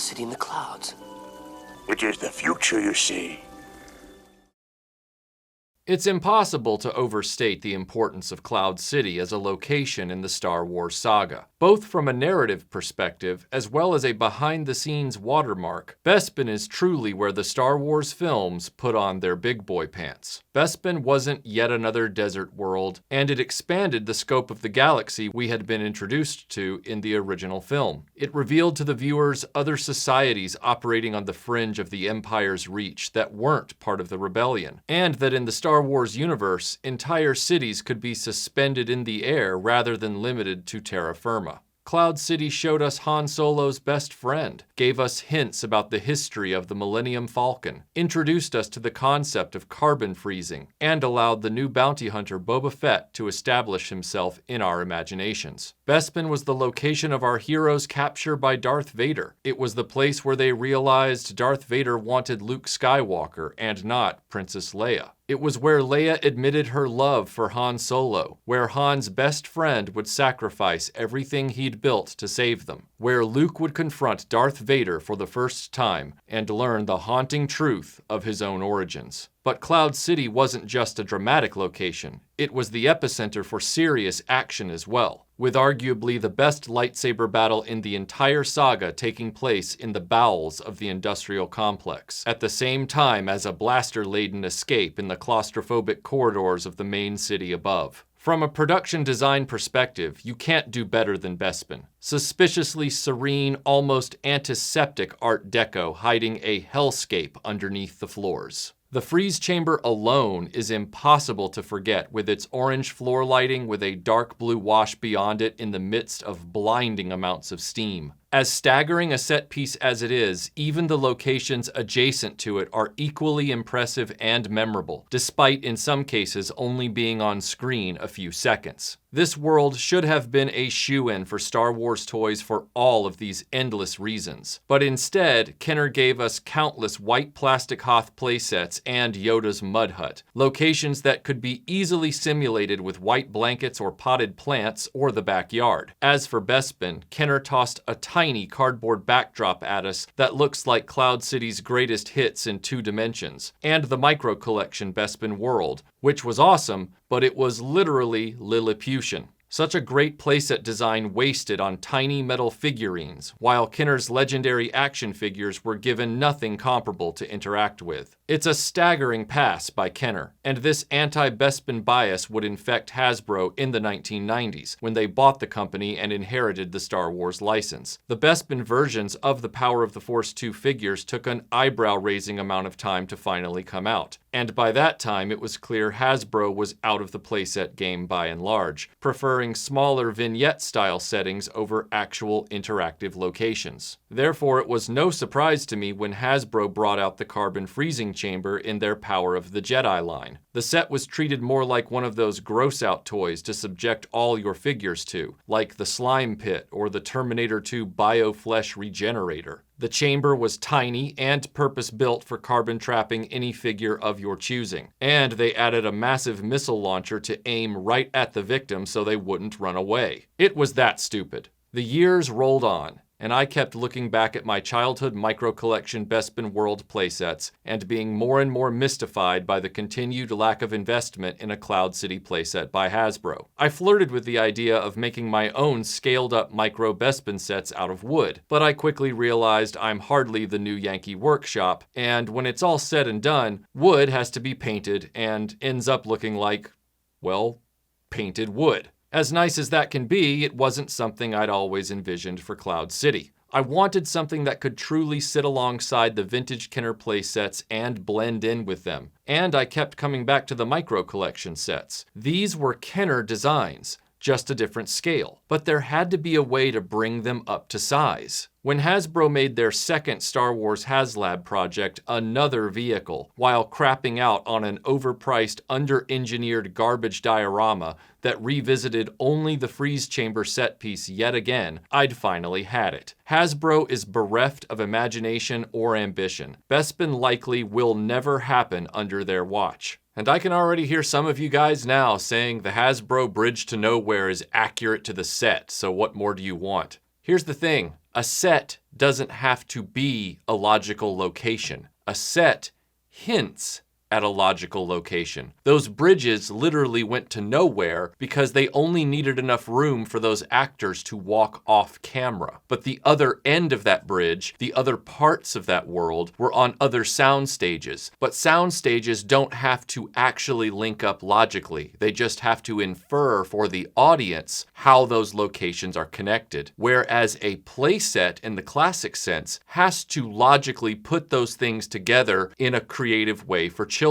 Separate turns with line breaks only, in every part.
city in the clouds.
It is the future, you see.
It's impossible to overstate the importance of Cloud City as a location in the Star Wars saga. Both from a narrative perspective as well as a behind-the-scenes watermark, Bespin is truly where the Star Wars films put on their big boy pants. Bespin wasn't yet another desert world, and it expanded the scope of the galaxy we had been introduced to in the original film. It revealed to the viewers other societies operating on the fringe of the Empire's reach that weren't part of the rebellion, and that in the Star Wars universe, entire cities could be suspended in the air rather than limited to terra firma. Cloud City showed us Han Solo's best friend, gave us hints about the history of the Millennium Falcon, introduced us to the concept of carbon freezing, and allowed the new bounty hunter Boba Fett to establish himself in our imaginations. Bespin was the location of our hero's capture by Darth Vader. It was the place where they realized Darth Vader wanted Luke Skywalker and not Princess Leia. It was where Leia admitted her love for Han Solo, where Han's best friend would sacrifice everything he'd built to save them, where Luke would confront Darth Vader for the first time and learn the haunting truth of his own origins. But Cloud City wasn't just a dramatic location, it was the epicenter for serious action as well, with arguably the best lightsaber battle in the entire saga taking place in the bowels of the industrial complex, at the same time as a blaster-laden escape in the claustrophobic corridors of the main city above. From a production design perspective, you can't do better than Bespin. Suspiciously serene, almost antiseptic Art Deco hiding a hellscape underneath the floors. The freeze chamber alone is impossible to forget, with its orange floor lighting with a dark blue wash beyond it in the midst of blinding amounts of steam. As staggering a set piece as it is, even the locations adjacent to it are equally impressive and memorable, despite in some cases only being on screen a few seconds. This world should have been a shoo-in for Star Wars toys for all of these endless reasons. But instead, Kenner gave us countless white plastic Hoth playsets and Yoda's Mud Hut, locations that could be easily simulated with white blankets or potted plants or the backyard. As for Bespin, Kenner tossed a tiny cardboard backdrop at us that looks like Cloud City's greatest hits in 2 dimensions, and the micro collection Bespin World, which was awesome, but it was literally Lilliputian. Such a great playset design wasted on tiny metal figurines, while Kenner's legendary action figures were given nothing comparable to interact with. It's a staggering pass by Kenner, and this anti-Bespin bias would infect Hasbro in the 1990s, when they bought the company and inherited the Star Wars license. The Bespin versions of the Power of the Force 2 figures took an eyebrow-raising amount of time to finally come out, and by that time it was clear Hasbro was out of the playset game by and large, preferring smaller vignette-style settings over actual interactive locations. Therefore, it was no surprise to me when Hasbro brought out the carbon freezing chamber in their Power of the Jedi line. The set was treated more like one of those gross-out toys to subject all your figures to, like the Slime Pit or the Terminator 2 Bioflesh Regenerator. The chamber was tiny and purpose-built for carbon trapping any figure of your choosing, and they added a massive missile launcher to aim right at the victim so they wouldn't run away. It was that stupid. The years rolled on, and I kept looking back at my childhood micro-collection Bespin World playsets and being more and more mystified by the continued lack of investment in a Cloud City playset by Hasbro. I flirted with the idea of making my own scaled-up micro Bespin sets out of wood, but I quickly realized I'm hardly the new Yankee Workshop, and when it's all said and done, wood has to be painted and ends up looking like, well, painted wood. As nice as that can be, it wasn't something I'd always envisioned for Cloud City. I wanted something that could truly sit alongside the vintage Kenner playsets and blend in with them. And I kept coming back to the micro collection sets. These were Kenner designs, just a different scale. But there had to be a way to bring them up to size. When Hasbro made their second Star Wars HasLab project another vehicle, while crapping out on an overpriced, under-engineered garbage diorama that revisited only the freeze chamber set piece yet again, I'd finally had it. Hasbro is bereft of imagination or ambition. Bespin likely will never happen under their watch. And I can already hear some of you guys now saying the Hasbro Bridge to Nowhere is accurate to the set, so what more do you want? Here's the thing. A set doesn't have to be a logical location. A set hints at a logical location. Those bridges literally went to nowhere because they only needed enough room for those actors to walk off camera. But the other end of that bridge, the other parts of that world, were on other sound stages. But sound stages don't have to actually link up logically. They just have to infer for the audience how those locations are connected. Whereas a playset in the classic sense has to logically put those things together in a creative way for children.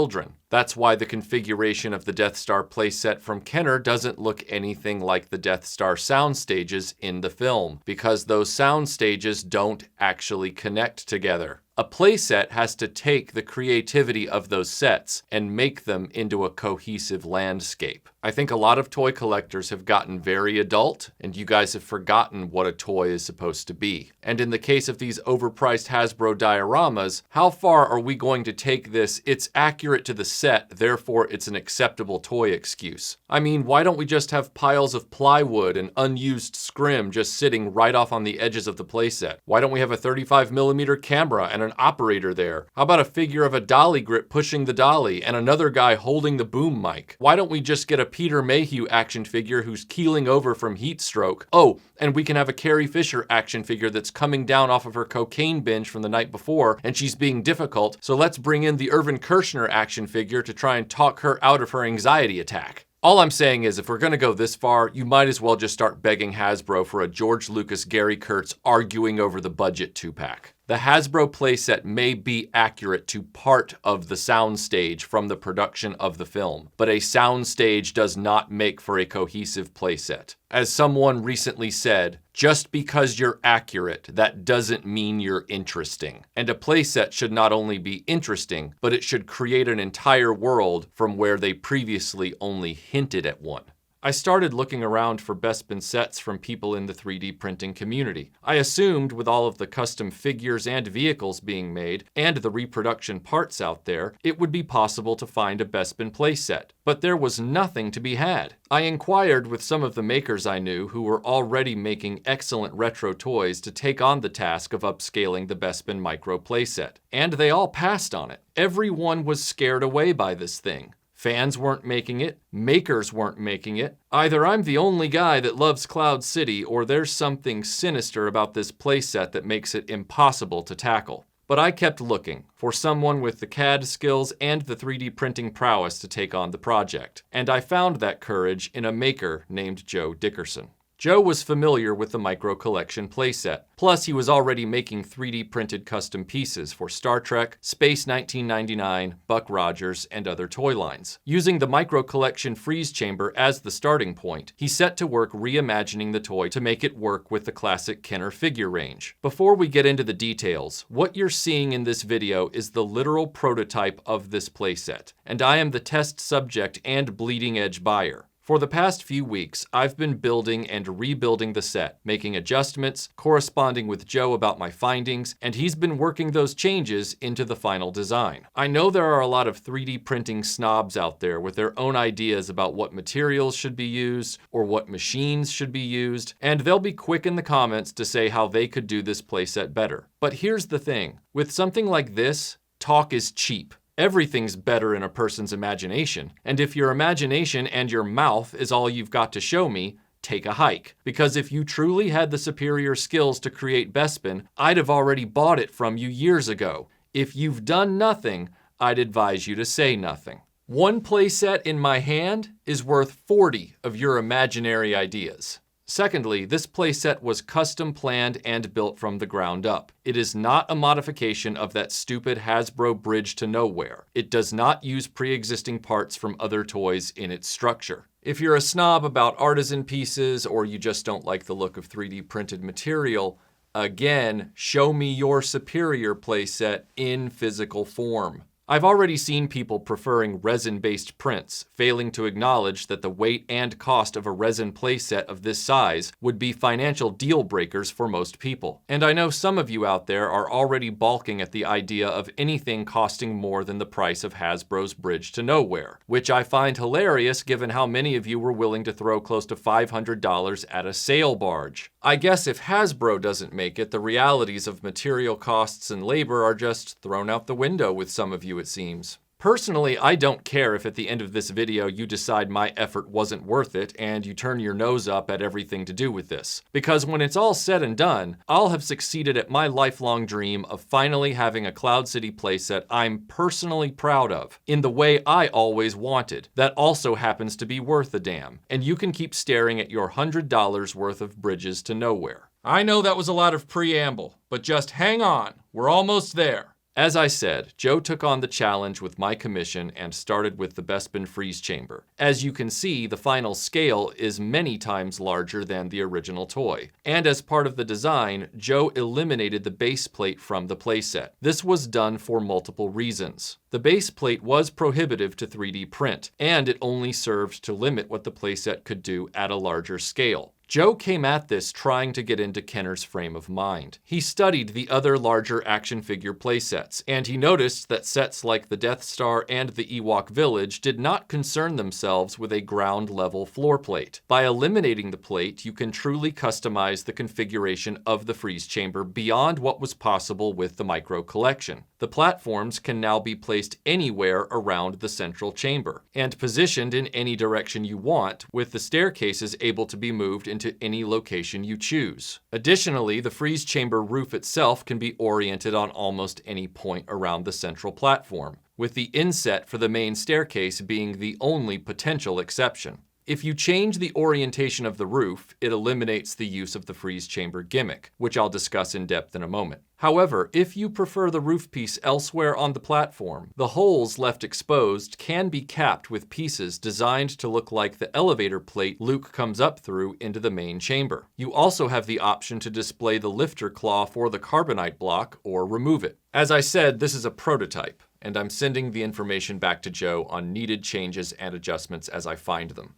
That's why the configuration of the Death Star playset from Kenner doesn't look anything like the Death Star sound stages in the film, because those sound stages don't actually connect together. A playset has to take the creativity of those sets and make them into a cohesive landscape. I think a lot of toy collectors have gotten very adult, and you guys have forgotten what a toy is supposed to be. And in the case of these overpriced Hasbro dioramas, how far are we going to take this "it's accurate to the set, therefore it's an acceptable toy" excuse? I mean, why don't we just have piles of plywood and unused scrim just sitting right off on the edges of the playset? Why don't we have a 35mm camera and an operator there? How about a figure of a dolly grip pushing the dolly and another guy holding the boom mic? Why don't we just get a Peter Mayhew action figure who's keeling over from heat stroke? Oh, and we can have a Carrie Fisher action figure that's coming down off of her cocaine binge from the night before and she's being difficult, so let's bring in the Irvin Kershner action figure to try and talk her out of her anxiety attack. All I'm saying is, if we're going to go this far, you might as well just start begging Hasbro for a George Lucas, Gary Kurtz arguing over the budget 2-pack. The Hasbro playset may be accurate to part of the soundstage from the production of the film, but a soundstage does not make for a cohesive playset. As someone recently said, just because you're accurate, that doesn't mean you're interesting. And a playset should not only be interesting, but it should create an entire world from where they previously only hinted at one. I started looking around for Bespin sets from people in the 3D printing community. I assumed with all of the custom figures and vehicles being made, and the reproduction parts out there, it would be possible to find a Bespin playset. But there was nothing to be had. I inquired with some of the makers I knew who were already making excellent retro toys to take on the task of upscaling the Bespin Micro playset, and they all passed on it. Everyone was scared away by this thing. Fans weren't making it, makers weren't making it. Either I'm the only guy that loves Cloud City, or there's something sinister about this playset that makes it impossible to tackle. But I kept looking for someone with the CAD skills and the 3D printing prowess to take on the project, and I found that courage in a maker named Joe Dickerson. Joe was familiar with the Micro Collection playset, plus he was already making 3D printed custom pieces for Star Trek, Space 1999, Buck Rogers, and other toy lines. Using the Micro Collection freeze chamber as the starting point, he set to work reimagining the toy to make it work with the classic Kenner figure range. Before we get into the details, what you're seeing in this video is the literal prototype of this playset, and I am the test subject and bleeding edge buyer. For the past few weeks, I've been building and rebuilding the set, making adjustments, corresponding with Joe about my findings, and he's been working those changes into the final design. I know there are a lot of 3D printing snobs out there with their own ideas about what materials should be used or what machines should be used, and they'll be quick in the comments to say how they could do this playset better. But here's the thing, with something like this, talk is cheap. Everything's better in a person's imagination, and if your imagination and your mouth is all you've got to show me, take a hike. Because if you truly had the superior skills to create Bespin, I'd have already bought it from you years ago. If you've done nothing, I'd advise you to say nothing. One playset in my hand is worth 40 of your imaginary ideas. Secondly, this playset was custom planned and built from the ground up. It is not a modification of that stupid Hasbro bridge to nowhere. It does not use pre-existing parts from other toys in its structure. If you're a snob about artisan pieces, or you just don't like the look of 3D printed material, again, show me your superior playset in physical form. I've already seen people preferring resin-based prints, failing to acknowledge that the weight and cost of a resin playset of this size would be financial deal breakers for most people. And I know some of you out there are already balking at the idea of anything costing more than the price of Hasbro's Bridge to Nowhere, which I find hilarious given how many of you were willing to throw close to $500 at a sail barge. I guess if Hasbro doesn't make it, the realities of material costs and labor are just thrown out the window with some of you, it seems. Personally, I don't care if at the end of this video you decide my effort wasn't worth it and you turn your nose up at everything to do with this. Because when it's all said and done, I'll have succeeded at my lifelong dream of finally having a Cloud City playset I'm personally proud of, in the way I always wanted, that also happens to be worth a damn, and you can keep staring at your $100 worth of Bridges to Nowhere. I know that was a lot of preamble, but just hang on, we're almost there. As I said, Joe took on the challenge with my commission and started with the Bespin freeze chamber. As you can see, the final scale is many times larger than the original toy. And as part of the design, Joe eliminated the base plate from the playset. This was done for multiple reasons. The base plate was prohibitive to 3D print, and it only served to limit what the playset could do at a larger scale. Joe came at this trying to get into Kenner's frame of mind. He studied the other larger action figure playsets, and he noticed that sets like the Death Star and the Ewok Village did not concern themselves with a ground-level floor plate. By eliminating the plate, you can truly customize the configuration of the freeze chamber beyond what was possible with the Micro Collection. The platforms can now be placed anywhere around the central chamber, and positioned in any direction you want, with the staircases able to be moved into any location you choose. Additionally, the freeze chamber roof itself can be oriented on almost any point around the central platform, with the inset for the main staircase being the only potential exception. If you change the orientation of the roof, it eliminates the use of the freeze chamber gimmick, which I'll discuss in depth in a moment. However, if you prefer the roof piece elsewhere on the platform, the holes left exposed can be capped with pieces designed to look like the elevator plate Luke comes up through into the main chamber. You also have the option to display the lifter claw for the carbonite block or remove it. As I said, this is a prototype, and I'm sending the information back to Joe on needed changes and adjustments as I find them.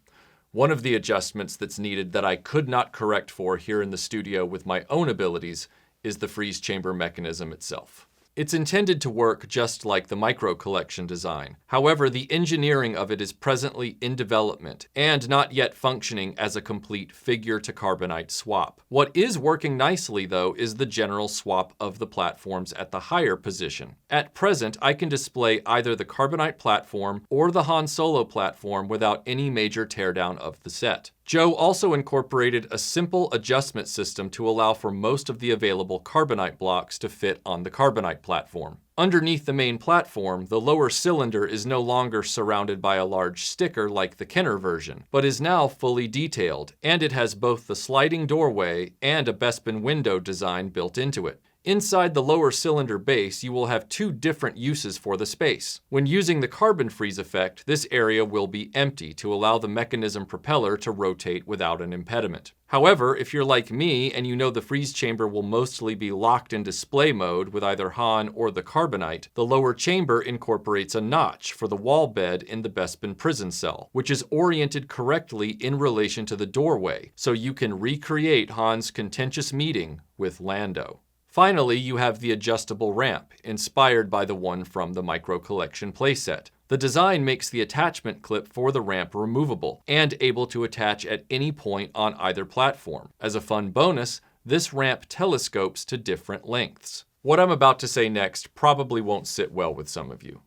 One of the adjustments that's needed that I could not correct for here in the studio with my own abilities is the freeze chamber mechanism itself. It's intended to work just like the Micro Collection design. However, the engineering of it is presently in development and not yet functioning as a complete figure to carbonite swap. What is working nicely though is the general swap of the platforms at the higher position. At present, I can display either the carbonite platform or the Han Solo platform without any major teardown of the set. Joe also incorporated a simple adjustment system to allow for most of the available carbonite blocks to fit on the carbonite platform. Underneath the main platform, the lower cylinder is no longer surrounded by a large sticker like the Kenner version, but is now fully detailed, and it has both the sliding doorway and a Bespin window design built into it. Inside the lower cylinder base, you will have two different uses for the space. When using the carbon freeze effect, this area will be empty to allow the mechanism propeller to rotate without an impediment. However, if you're like me and you know the freeze chamber will mostly be locked in display mode with either Han or the carbonite, the lower chamber incorporates a notch for the wall bed in the Bespin prison cell, which is oriented correctly in relation to the doorway, so you can recreate Han's contentious meeting with Lando. Finally, you have the adjustable ramp, inspired by the one from the Micro Collection playset. The design makes the attachment clip for the ramp removable and able to attach at any point on either platform. As a fun bonus, this ramp telescopes to different lengths. What I'm about to say next probably won't sit well with some of you.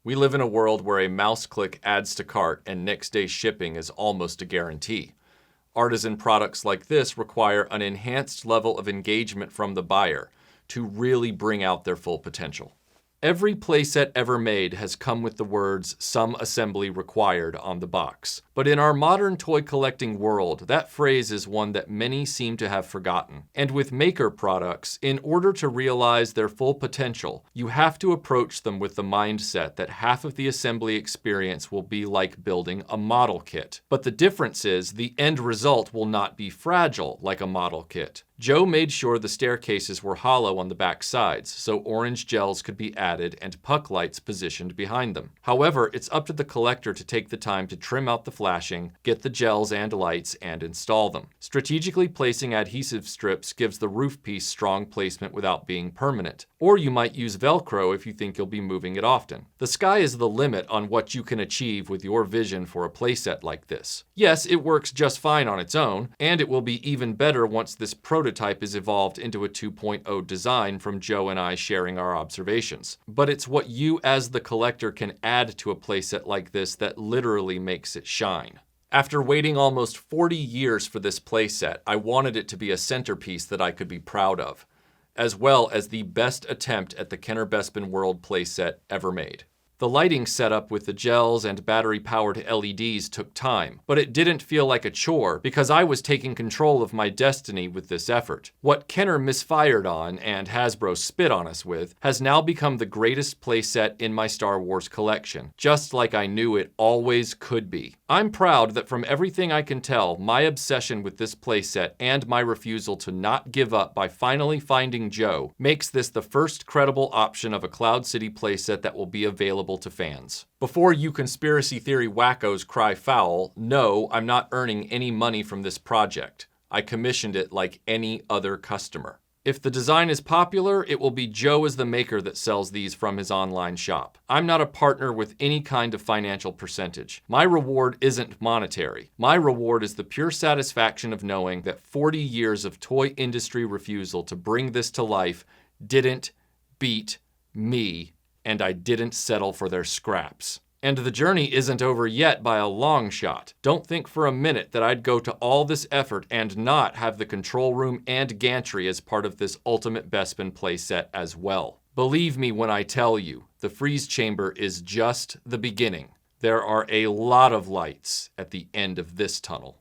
We live in a world where a mouse click adds to cart and next day shipping is almost a guarantee. Artisan products like this require an enhanced level of engagement from the buyer to really bring out their full potential. Every playset ever made has come with the words "some assembly required" on the box. But in our modern toy collecting world, that phrase is one that many seem to have forgotten. And with maker products, in order to realize their full potential, you have to approach them with the mindset that half of the assembly experience will be like building a model kit. But the difference is the end result will not be fragile like a model kit. Joe made sure the staircases were hollow on the back sides, so orange gels could be added and puck lights positioned behind them. However, it's up to the collector to take the time to trim out the flashing, get the gels and lights, and install them. Strategically placing adhesive strips gives the roof piece strong placement without being permanent. Or you might use Velcro if you think you'll be moving it often. The sky is the limit on what you can achieve with your vision for a playset like this. Yes, it works just fine on its own, and it will be even better once this prototype is evolved into a 2.0 design from Joe and I sharing our observations. But it's what you as the collector can add to a playset like this that literally makes it shine. After waiting almost 40 years for this playset, I wanted it to be a centerpiece that I could be proud of, as well as the best attempt at the Kenner Bespin World playset ever made. The lighting setup with the gels and battery-powered LEDs took time, but it didn't feel like a chore because I was taking control of my destiny with this effort. What Kenner misfired on and Hasbro spit on us with has now become the greatest playset in my Star Wars collection, just like I knew it always could be. I'm proud that from everything I can tell, my obsession with this playset and my refusal to not give up by finally finding Joe makes this the first credible option of a Cloud City playset that will be available to fans. Before you conspiracy theory wackos cry foul, no, I'm not earning any money from this project. I commissioned it like any other customer. If the design is popular, it will be Joe as the maker that sells these from his online shop. I'm not a partner with any kind of financial percentage. My reward isn't monetary. My reward is the pure satisfaction of knowing that 40 years of toy industry refusal to bring this to life didn't beat me, and I didn't settle for their scraps. And the journey isn't over yet by a long shot. Don't think for a minute that I'd go to all this effort and not have the control room and gantry as part of this ultimate Bespin playset as well. Believe me when I tell you, the freeze chamber is just the beginning. There are a lot of lights at the end of this tunnel.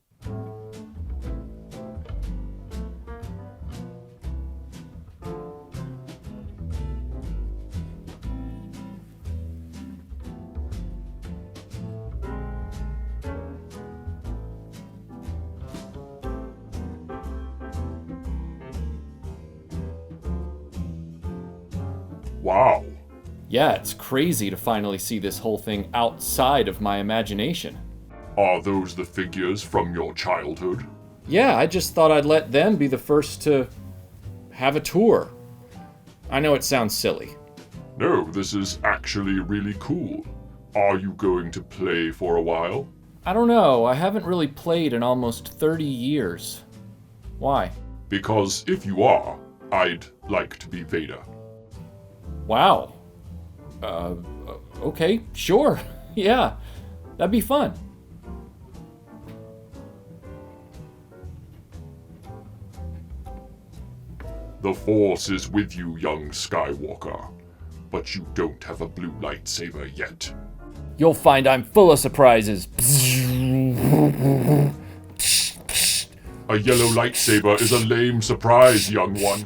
Wow.
Yeah, it's crazy to finally see this whole thing outside of my imagination.
Are those the figures from your childhood?
Yeah, I just thought I'd let them be the first to have a tour. I know it sounds silly.
No, this is actually really cool. Are you going to play for a while?
I don't know, I haven't really played in almost 30 years. Why?
Because if you are, I'd like to be Vader.
Wow. Okay, sure. Yeah, that'd be fun.
The Force is with you, young Skywalker, but you don't have a blue lightsaber yet.
You'll find I'm full of surprises.
A yellow lightsaber is a lame surprise, young one.